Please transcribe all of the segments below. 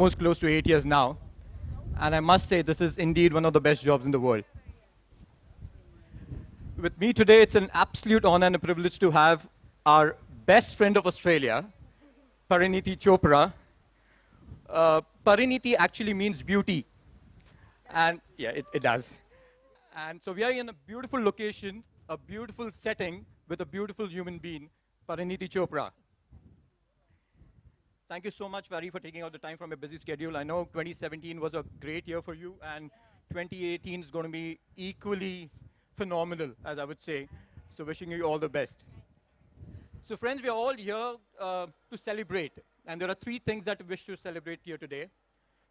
almost close to 8 years now. And I must say, this is indeed one of the best jobs in the world. With me today, it's an absolute honor and a privilege to have our best friend of Australia, Parineeti Chopra. Parineeti actually means beauty. And yeah, it does. And so we are in a beautiful location, a beautiful setting with a beautiful human being, Parineeti Chopra. Thank you so much, Pari, for taking out the time from a busy schedule. I know 2017 was a great year for you, and 2018 is going to be equally phenomenal, as I would say. So wishing you all the best. So friends, we are all here to celebrate. And there are three things that we wish to celebrate here today.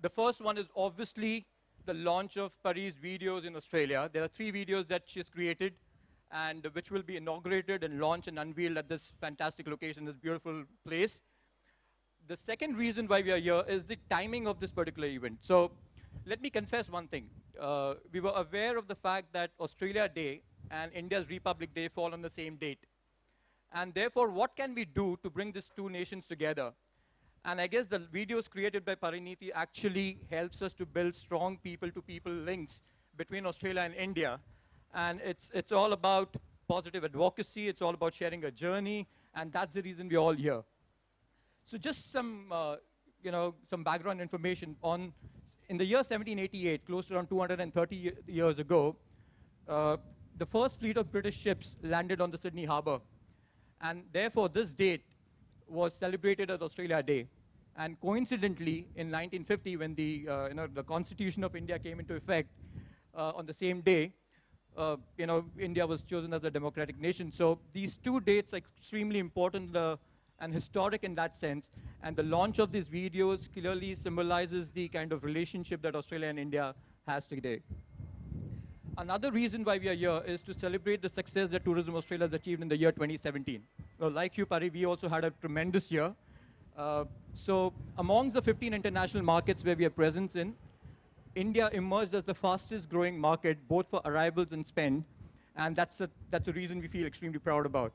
The first one is obviously the launch of Pari's videos in Australia. There are 3 videos that she's created, and which will be inaugurated and launched and unveiled at this fantastic location, this beautiful place. The second reason why we are here is the timing of this particular event. So let me confess one thing. We were aware of the fact that Australia Day and India's Republic Day fall on the same date. And therefore, what can we do to bring these 2 nations together? And I guess the videos created by Parineeti actually helps us to build strong people-to-people links between Australia and India. And it's all about positive advocacy. It's all about sharing a journey. And that's the reason we're all here. So just some background information on, in the year 1788, close to around 230 years ago, the first fleet of British ships landed on the Sydney Harbour. And therefore, this date was celebrated as Australia Day. And coincidentally, in 1950, when the Constitution of India came into effect on the same day, India was chosen as a democratic nation. So these 2 dates are extremely important and historic in that sense. And the launch of these videos clearly symbolizes the kind of relationship that Australia and India has today. Another reason why we are here is to celebrate the success that Tourism Australia has achieved in the year 2017. So like you, Pari, we also had a tremendous year. So amongst the 15 international markets where we have presence in, India emerged as the fastest growing market, both for arrivals and spend. And that's a reason we feel extremely proud about.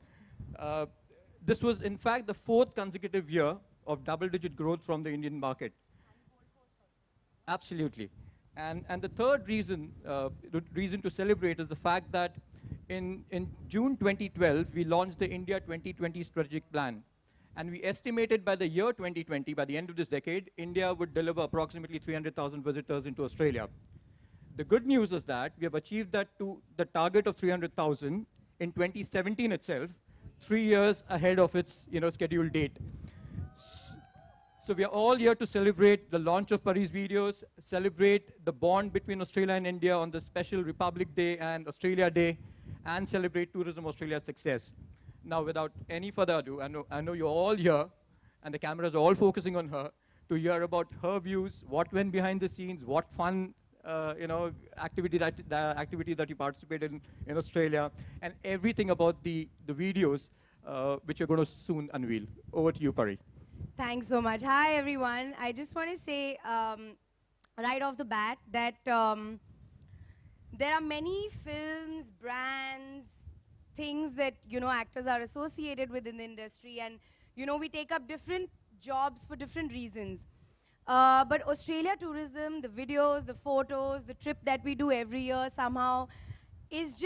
This was, in fact, the 4th consecutive year of double-digit growth from the Indian market. Absolutely. And the third reason to celebrate is the fact that in June 2012, we launched the India 2020 strategic plan. And we estimated by the year 2020, by the end of this decade, India would deliver approximately 300,000 visitors into Australia. The good news is that we have achieved that to the target of 300,000 in 2017 itself, 3 years ahead of its scheduled date. So we are all here to celebrate the launch of Pari's videos, celebrate the bond between Australia and India on the special Republic Day and Australia Day, and celebrate Tourism Australia's success. Now, without any further ado, I know you're all here, and the cameras are all focusing on her, to hear about her views, what went behind the scenes, what fun activities that you participated in Australia, and everything about the videos which you're going to soon unveil. Over to you, Pari. Thanks so much. Hi, everyone. I just want to say right off the bat that there are many films, brands, things that, actors are associated with in the industry. And, we take up different jobs for different reasons. But Australia tourism, the videos, the photos, the trip that we do every year somehow is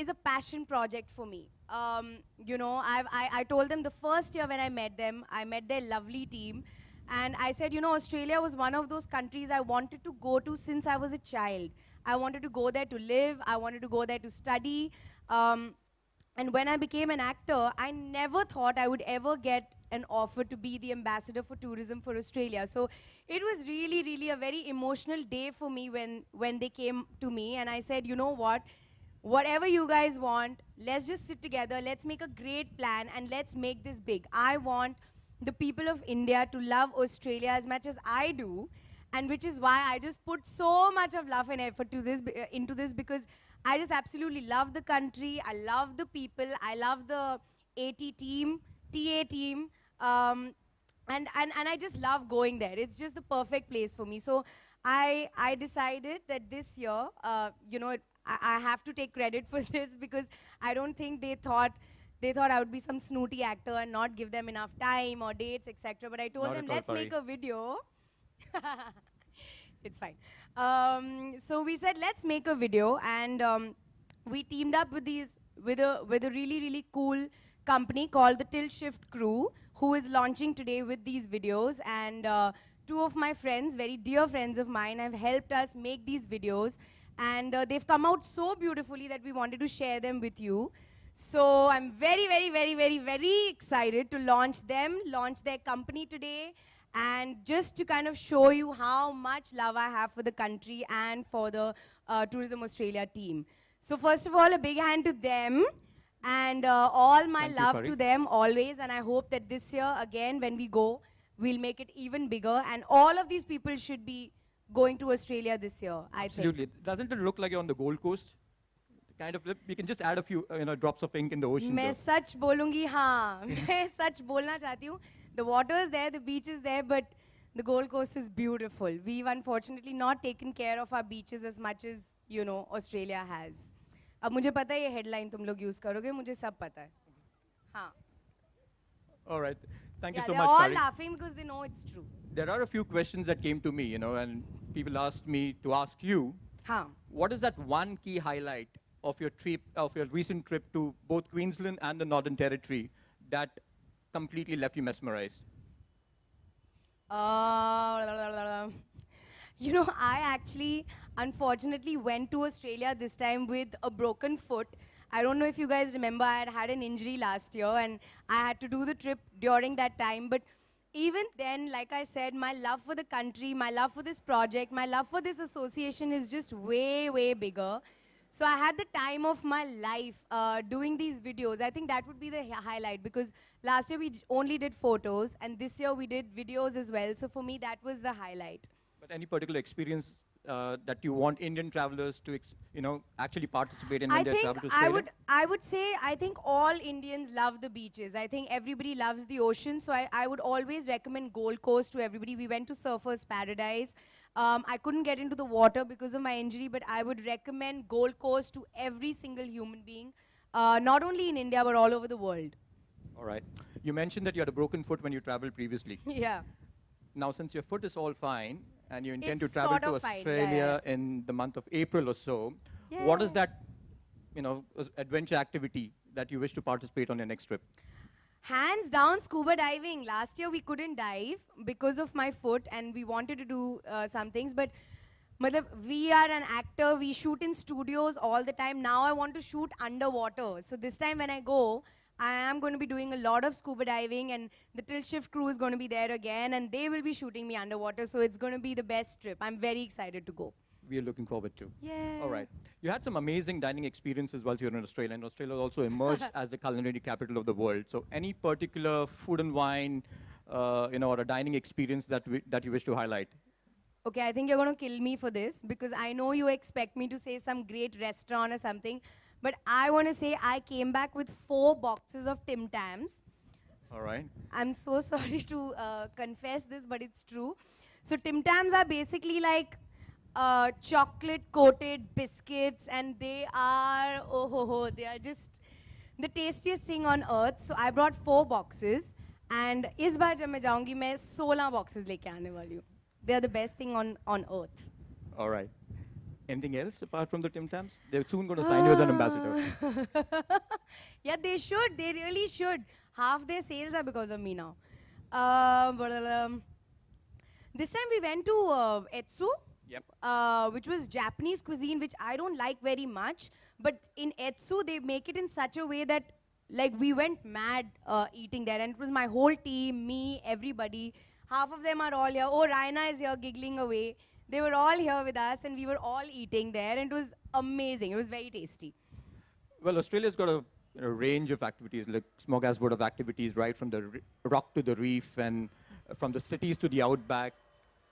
a passion project for me. I told them the first year when I met them, I met their lovely team. And I said, Australia was one of those countries I wanted to go to since I was a child. I wanted to go there to live. I wanted to go there to study. And when I became an actor, I never thought I would ever get an offer to be the ambassador for tourism for Australia. So it was really, really a very emotional day for me when they came to me. And I said, you know what? Whatever you guys want, let's just sit together, let's make a great plan, and let's make this big. I want the people of India to love Australia as much as I do, and which is why I just put so much of love and effort into this, because I just absolutely love the country, I love the people, I love the AT team, TA team, and I just love going there. It's just the perfect place for me. So I decided that this year, I have to take credit for this, because I don't think they thought I would be some snooty actor and not give them enough time or dates, etc. But I told them, let's make a video It's fine. So we said let's make a video, and we teamed up with a really really cool company called the Tilt Shift Crew, who is launching today with these videos. And two of my friends, very dear friends of mine, have helped us make these videos, and they've come out so beautifully that we wanted to share them with you. So I'm very, very, very, very, very excited to launch their company today, and just to kind of show you how much love I have for the country and for the Tourism Australia team. So first of all, a big hand to them, and all my Thank you, love Pari. to them always. And I hope that this year, again, when we go, we'll make it even bigger. And all of these people should be going to Australia this year, I think. Absolutely. Doesn't it look like you're on the Gold Coast? Kind of, we can just add a few drops of ink in the ocean. मैं though. सच बोलूँगी हाँ मैं सच बोलना चाहती हूँ. The water is there, the beach is there, but the Gold Coast is beautiful. We've unfortunately not taken care of our beaches as much as Australia has. अब मुझे पता है ये headline तुम लोग use करोगे, मुझे सब पता है. हाँ. All right. Thank Yeah, you so they're much, all Pari. laughing because they know it's true. There are a few questions that came to me, and people asked me to ask you, हाँ. what is that one key highlight of your trip, of your recent trip to both Queensland and the Northern Territory that completely left you mesmerized? I actually, unfortunately, went to Australia this time with a broken foot. I don't know if you guys remember, I had had an injury last year, and I had to do the trip during that time. But even then, like I said, my love for the country, my love for this project, my love for this association is just way, way bigger. So I had the time of my life doing these videos. I think that would be the highlight, because last year we only did photos, and this year we did videos as well. So for me, that was the highlight. But any particular experience that you want Indian travelers to, actually participate in when I they think travel to Australia? I would say I think all Indians love the beaches. I think everybody loves the ocean. So I would always recommend Gold Coast to everybody. We went to Surfers Paradise. I couldn't get into the water because of my injury, but I would recommend Gold Coast to every single human being, not only in India, but all over the world. All right. You mentioned that you had a broken foot when you traveled previously. Yeah. Now, since your foot is all fine and you intend It's to travel sort to of fine, Australia in the month of April or so, what is that, adventure activity that you wish to participate on your next trip? Hands down, scuba diving. Last year we couldn't dive because of my foot, and we wanted to do some things. But we are an actor, we shoot in studios all the time. Now I want to shoot underwater. So this time when I go, I am going to be doing a lot of scuba diving, and the Tilt Shift crew is going to be there again, and they will be shooting me underwater. So it's going to be the best trip. I'm very excited to go. We are looking forward to. Yeah. All right. You had some amazing dining experiences while you were in Australia, and Australia also emerged as the culinary capital of the world. So any particular food and wine, or a dining experience that you wish to highlight? Okay, I think you're going to kill me for this, because I know you expect me to say some great restaurant or something. But I want to say I came back with 4 boxes of Tim Tams. All right. I'm so sorry to confess this, but it's true. So Tim Tams are basically like chocolate-coated biscuits, and they are, they are just the tastiest thing on earth. So I brought 4 boxes, and इस बार जब मैं जाऊँगी मैं 16 boxes लेके आने वाली हूँ. They are the best thing on earth. All right. Anything else apart from the Tim Tams? They're soon going to sign you as an ambassador. Yeah, they should. They really should. Half their sales are because of me now. This time we went to Etsu, Yep. which was Japanese cuisine, which I don't like very much. But in Etsu, they make it in such a way that, like, we went mad eating there. And it was my whole team, me, everybody. Half of them are all here. Oh, Raina is here giggling away. They were all here with us, and we were all eating there, and it was amazing. It was very tasty. Well, Australia's got a range of activities, like smorgasbord of activities, right from the rock to the reef, and from the cities to the outback,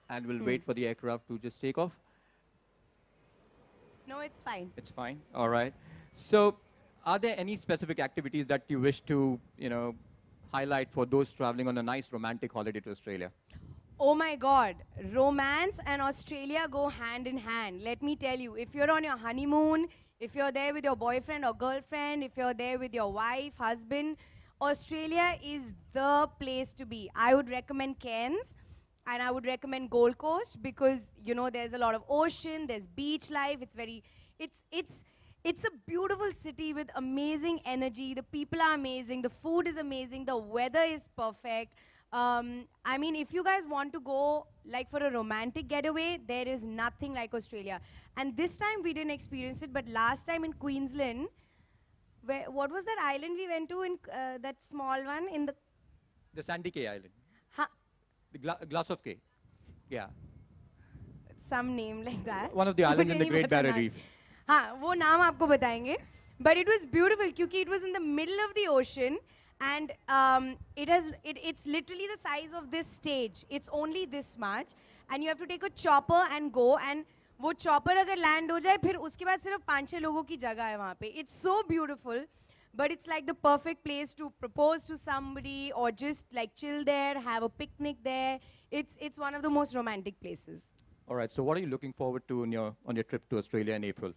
and we'll wait for the aircraft to just take off. No, it's fine. It's fine. All right. So, are there any specific activities that you wish to, highlight for those traveling on a nice romantic holiday to Australia? Oh my God, romance and Australia go hand in hand. Let me tell you, if you're on your honeymoon, if you're there with your boyfriend or girlfriend, if you're there with your wife, husband, Australia is the place to be. I would recommend Cairns. And I would recommend Gold Coast because, you know, there's a lot of ocean, there's beach life. It's a beautiful city with amazing energy. The people are amazing. The food is amazing. The weather is perfect. I mean, if you guys want to go like for a romantic getaway, there is nothing like Australia. And this time we didn't experience it, but last time in Queensland, what was that island we went to in that small one in the The Sandy Cay Island. ha, The Glass of Cay. Yeah. some name like that. One of the islands in the मुझे नहीं Great पता Barrier नाम. Reef. हाँ, वो नाम आपको बताएंगे. But it was beautiful क्योंकि it was in the middle of the ocean and it's literally the size of this stage. It's only this much and you have to take a chopper and go and वो chopper अगर land हो जाए फिर उसके बाद सिर्फ 5-6 लोगों की जगह है वहाँ पे. It's so beautiful. But it's like the perfect place to propose to somebody or just like chill there, have a picnic there. It's one of the most romantic places. All right. So what are you looking forward to on your trip to Australia in April?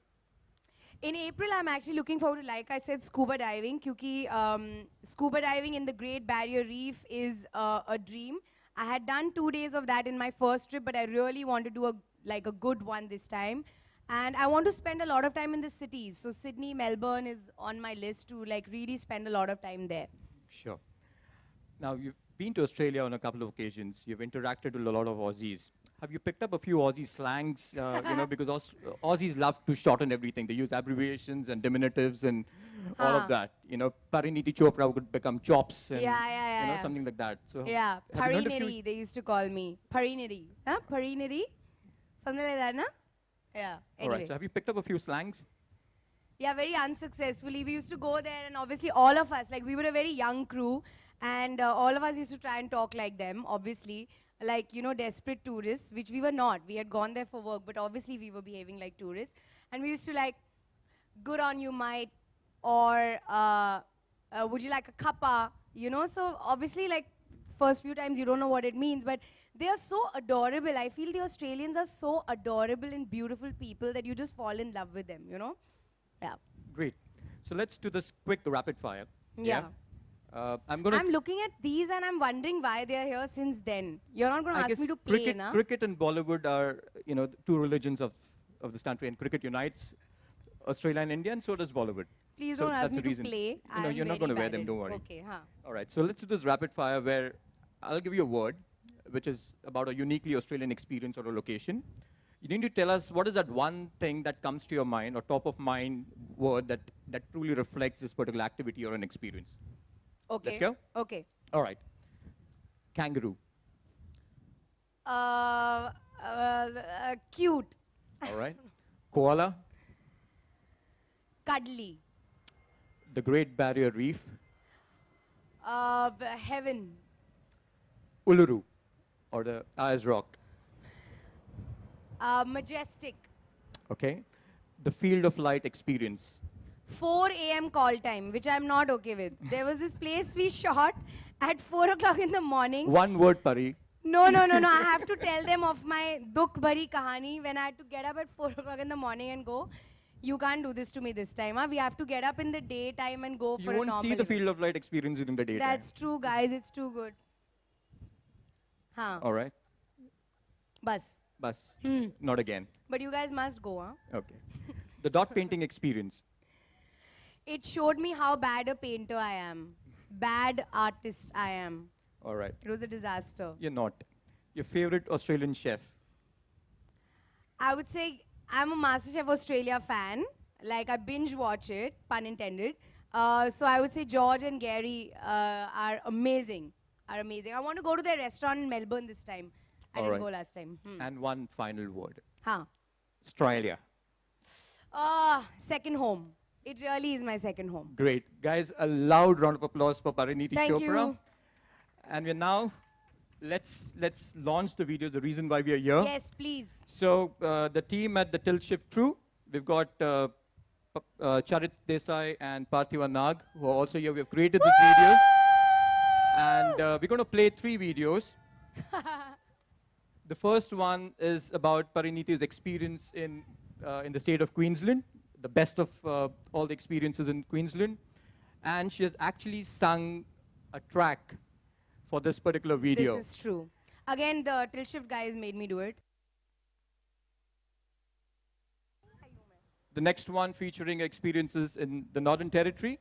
In April, I'm actually looking forward to, like I said, scuba diving. Because scuba diving in the Great Barrier Reef is a dream. I had done 2 days of that in my first trip, but I really want to do a good one this time. And I want to spend a lot of time in the cities. So Sydney, Melbourne is on my list to like really spend a lot of time there. Sure. Now, you've been to Australia on a couple of occasions. You've interacted with a lot of Aussies. Have you picked up a few Aussie slangs? Because Aussies love to shorten everything. They use abbreviations and diminutives and all of that. Parineeti Chopra would become chops and Yeah. something like that. So Yeah, have you learned a few- Parineeti, they used to call me. Parineeti. Huh? Parineeti? Something like that, na? Yeah. All right. Anyway. So have you picked up a few slangs? Yeah, very unsuccessfully. We used to go there, and obviously, all of us, like, we were a very young crew, and all of us used to try and talk like them, obviously. Like, desperate tourists, which we were not. We had gone there for work, but obviously, we were behaving like tourists. And we used to, like, good on you, mate, or would you like a cuppa? So obviously, like, first few times you don't know what it means, but they are so adorable. I feel the Australians are so adorable and beautiful people that you just fall in love with them, Yeah. Great. So let's do this quick rapid fire. Yeah. I'm going to... I'm looking at these and I'm wondering why they are here since then. You're not going to I ask guess me to play, cricket, na? cricket and Bollywood are, the two religions of this country, and cricket unites Australia and India, and so does Bollywood. Please So don't ask that's me the to reason. play. No, you're not going to wear them, don't worry. Okay, huh. All right, so let's do this rapid fire where I'll give you a word, which is about a uniquely Australian experience or a location. You need to tell us what is that one thing that comes to your mind or top of mind word that truly reflects this particular activity or an experience. Okay. Let's go? Okay. All right. Kangaroo. Cute. All right. Koala. Cuddly. The Great Barrier Reef. Heaven. Uluru, or the Ayers Rock. Majestic. Okay. The Field of Light experience. 4 a.m. call time, which I'm not okay with. There was this place we shot at 4 o'clock in the morning. One word, Pari. No. I have to tell them of my dukh bhari kahani when I had to get up at 4 o'clock in the morning and go. You can't do this to me this time. Huh? We have to get up in the daytime and go You for a won't normal see the event. Field of Light experience in the daytime. That's true, guys. It's too good. Huh. All right. Bus. Bus. Not again. But you guys must go, huh? Okay. The dot painting experience. It showed me how bad a painter I am. Bad artist I am. All right. It was a disaster. You're not. Your favorite Australian chef. I would say I'm a MasterChef Australia fan. Like, I binge watch it, pun intended. So I would say George and Gary are amazing. I want to go to their restaurant in Melbourne this time. I didn't go last time. And one final word. Huh. Australia. Second home. It really is my second home. Great. Guys, a loud round of applause for Parineeti Thank Chopra. you. And we're now, let's launch the video, the reason why we are here. Yes, please. So the team at the Tilt Shift Crew, we've got Charit Desai and Parthiva Nag, who are also here. We've created these videos. And we're going to play 3 videos. The first one is about Parineeti's experience in the state of Queensland, the best of all the experiences in Queensland. And she has actually sung a track for this particular video. This is true. Again, the Till Shift guys made me do it. The next one featuring experiences in the Northern Territory,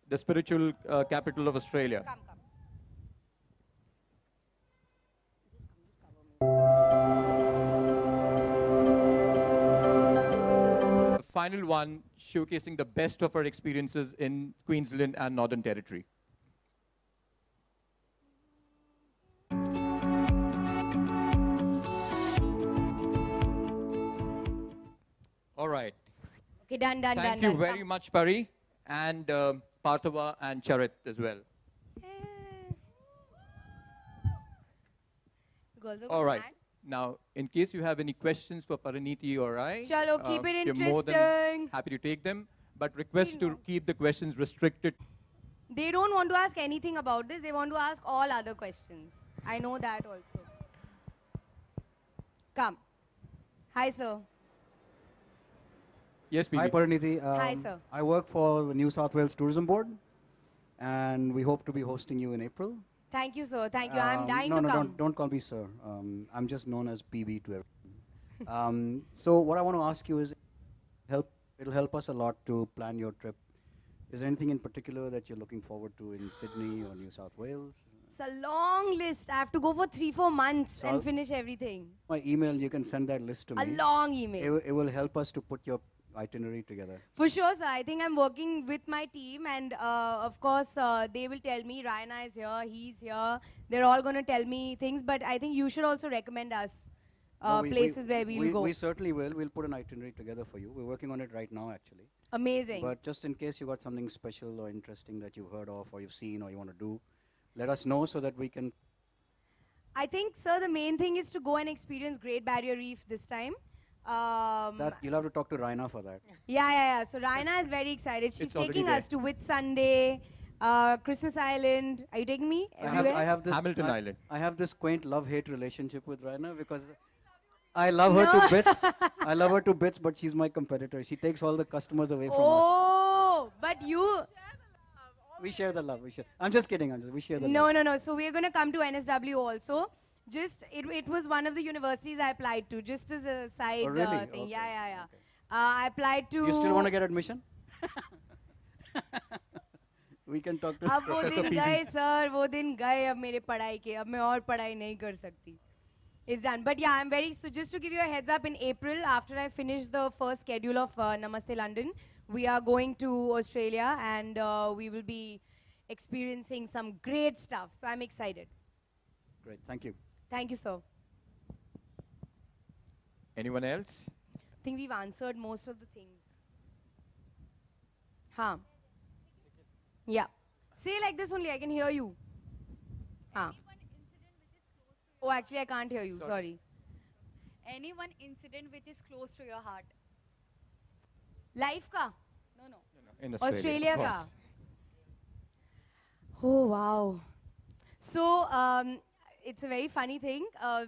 the spiritual capital of Australia. Come, come. The final one showcasing the best of our experiences in Queensland and Northern Territory. All right. Okay, done. Thank you very much, Pari, and Parthava and Charit as well. Girls are All right. mad. Now, in case you have any questions for Parineeti or I, Chalo, keep it we're more than interesting. happy to take them, but request to keep the questions restricted. They don't want to ask anything about this. They want to ask all other questions. I know that also. Come. Hi, sir. Yes, Hi, PB. Parineeti. Hi, sir. I work for the New South Wales Tourism Board, and we hope to be hosting you in April. Thank you, sir. Thank you. I'm dying no, to come. don't call me sir. I'm just known as PB to everyone. So what I want to ask you is, it'll help us a lot to plan your trip. Is there anything in particular that you're looking forward to in Sydney or New South Wales? It's a long list. I have to go for 3-4 months So and finish everything. My email, you can send that list to A me. long email. It will help us to put your itinerary together. For sure, sir. I think I'm working with my team, and of course, they will tell me. Raina is here, he's here. They're all going to tell me things, but I think you should also recommend us No, places where we'll go. We certainly will. We'll put an itinerary together for you. We're working on it right now, actually. Amazing. But just in case you got something special or interesting that you've heard of or you've seen or you want to do, let us know so that we can. I think, sir, the main thing is to go and experience Great Barrier Reef this time. That you'll have to talk to Raina for that. Yeah. So Raina is very excited. She's It's already taking there. us to Whit Sunday, Christmas Island. Are you taking me everywhere? I have this Hamilton Island. I have this quaint love-hate relationship with Raina because I love her to bits. I love her to bits, but she's my competitor. She takes all the customers away from us. Oh, but you... We share the love. I'm just kidding. We share the No. love. So we're going to come to NSW also. Just, it was one of the universities I applied to, just as a side Oh, really? thing. Okay. Yeah. Okay. I applied to... You still want to get admission? We can talk to अब वो Professor दिन PB. गए sir वो दिन गए अब मेरे पढ़ाई के अब मैं और पढ़ाई नहीं कर सकती. It's done. But yeah, I'm very, so just to give you a heads up, in April, after I finish the first schedule of Namaste London, we are going to Australia and we will be experiencing some great stuff. So I'm excited. Great. Thank you. Thank you, sir. Anyone else? I think we've answered most of the things. Huh. Yeah. Say like this only, I can hear you. Huh. Oh, actually, I can't hear you. Sorry. Any one incident which is close to your heart? Life ka? No. In Australia of ka? course. Oh, wow. So, it's a very funny thing.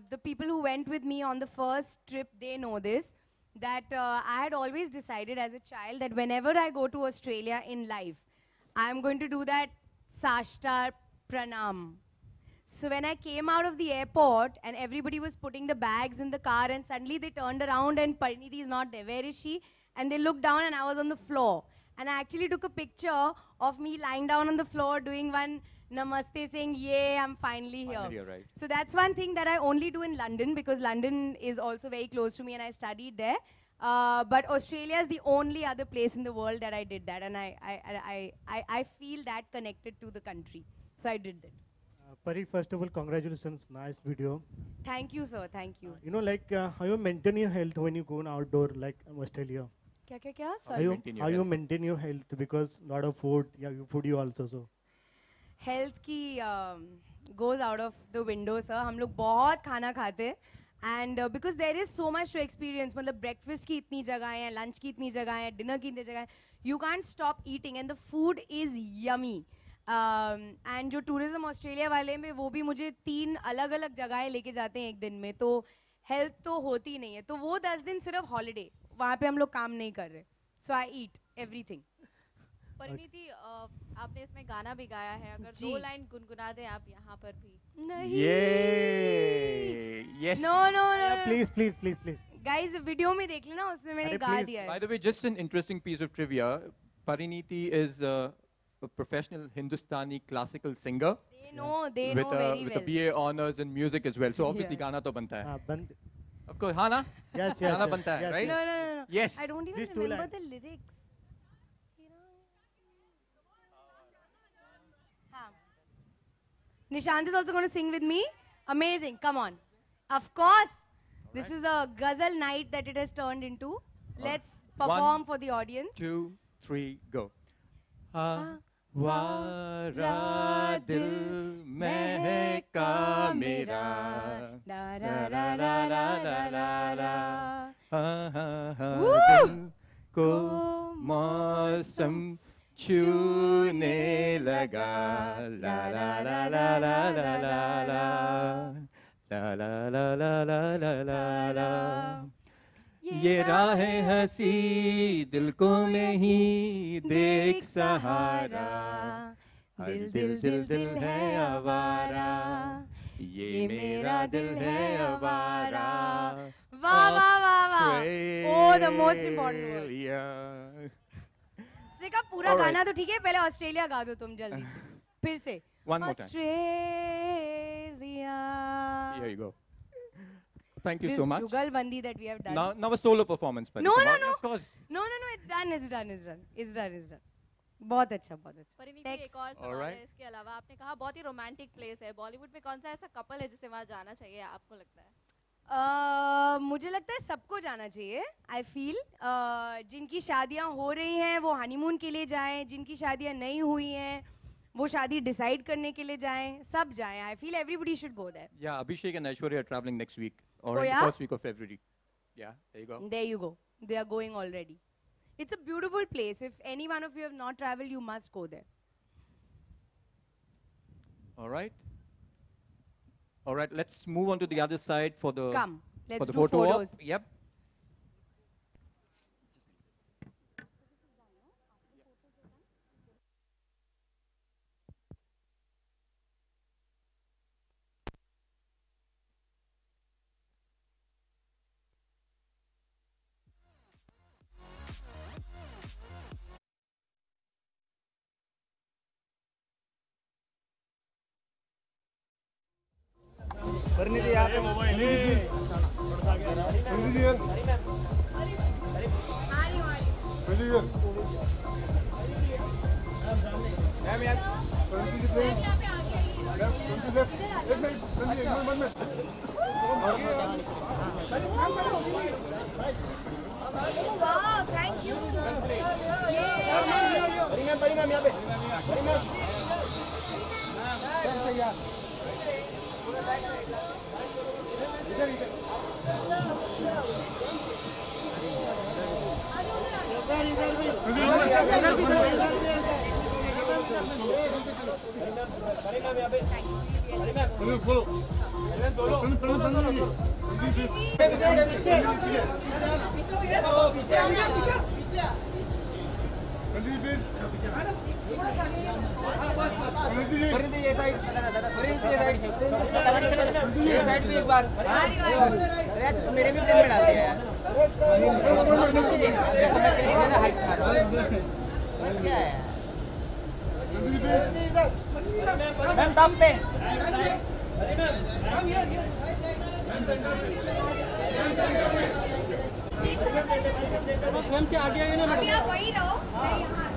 The people who went with me on the first trip, they know this, that I had always decided as a child that whenever I go to Australia in life, I'm going to do that Sashtar Pranam. So when I came out of the airport and everybody was putting the bags in the car and suddenly they turned around and Parineeti is not there, where is she? And they looked down and I was on the floor. And I actually took a picture of me lying down on the floor doing one namaste saying, yay, I'm finally here. Finally arrived. So that's one thing that I only do in London because London is also very close to me and I studied there. But Australia is the only other place in the world that I did that. And I feel that connected to the country. So I did that. Pari, first of all, congratulations. Nice video. Thank you, sir. Thank you. You know, like how you maintain your health when you go on outdoor, like Australia. Kya? How Sorry. you, maintain your how you health? maintain your health because lot of food, yeah, you food you also so. Health की goes out of the window, sir. हम लोग बहुत खाना खाते हैं. And because there is so much to experience, मतलब breakfast की इतनी जगह है, lunch की इतनी जगह है, dinner की इतनी जगह है, you can't stop eating and the food is yummy. And जो tourism Australia वाले में वो भी मुझे 3 अलग-अलग जगहें लेके जाते हैं एक दिन में, तो health तो होती नहीं है, तो वो 10 दिन सिर्फ holiday, वहाँ पे हम लोग काम नहीं कर रहे. So I eat everything. Parineeti आपने इसमें गाना भी गाया है, अगर जी। 2 लाइन गुनगुना दें आप यहाँ पर भी। नहीं Yay! Yes. No no no Please, please, please, please. Guys video में देख लेना, उसमें मैंने अरे गा please. दिया है. By the way, just an interesting piece of trivia. Parineeti is a professional Hindustani classical singer They know with very with well. a BA honors in music as well. So obviously Yeah. गाना तो बनता है. बंद. Of course, हाँ ना? Yes, yes. गाना yes, बनता है, yes, right? No, no, no, no. Yes. I don't even These two remember lines. the lyrics. हाँ. Nishant is also going to sing with me. Amazing. Come on. Of course. This is a ghazal night that it has turned into. Let's perform for the audience. 2, 3, go. हाँ. वारा दिल महका मेरा Da da da da da da da da. Woo! दिल को मौसम छूने लगा ला ला ला ला ला ला ला ला ला ला ला ला ला ला ला ये राहें हंसी दिल को में ही देख सहारा दिल दिल दिल दिल है आवारा ये मेरा दिल है आवारा वाह वाह वाह वाह. Oh, the most important word. Australia. उसने कहा पूरा All right. गाना तो ठीक है, पहले ऑस्ट्रेलिया गा दो तुम जल्दी से. फिर से. One more time. Australia. Here you go. Thank you This so much. jugalbandi that we have done. Now a solo performance. Pari. No, Come no, on. no. Of course. No, no, no. It's done. It's done. It's done. It's done. It's done. बहुत अच्छा, बहुत अच्छा. Parineeti Next. एक और सवाल Alright. है इसके अलावा, आपने कहा बहुत ही रोमांटिक प्लेस है, बॉलीवुड में कौन सा ऐसा कपल है जिसे वहाँ जाना चाहिए आपको लगता है? मुझे लगता है सबको जाना चाहिए. आई फील जिनकी शादियां हो रही हैं वो हनीमून के लिए जाएं, जिनकी शादियां नहीं हुई हैं वो शादी डिसाइड करने के लिए जाएं, सब जाएं. I feel everybody should go there. Yeah, Abhishek and Aishwarya are traveling next week or Oh, in yeah? the first week of February. Yeah, there you go. There you go. They are going already. It's a beautiful place. If any one of you have not traveled, you must go there. All right. All right, let's move on to the other side for the Come, for let's the do photo op. photos. Yep. Oh, wow, thank you. मेरे भी frame में डाल दिया यार। बस क्या है ma'am top पे मैम क्या आगे आगे ना अभी आप वहीं रहो, मैं यहाँ.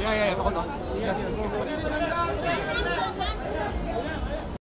Yeah, come on.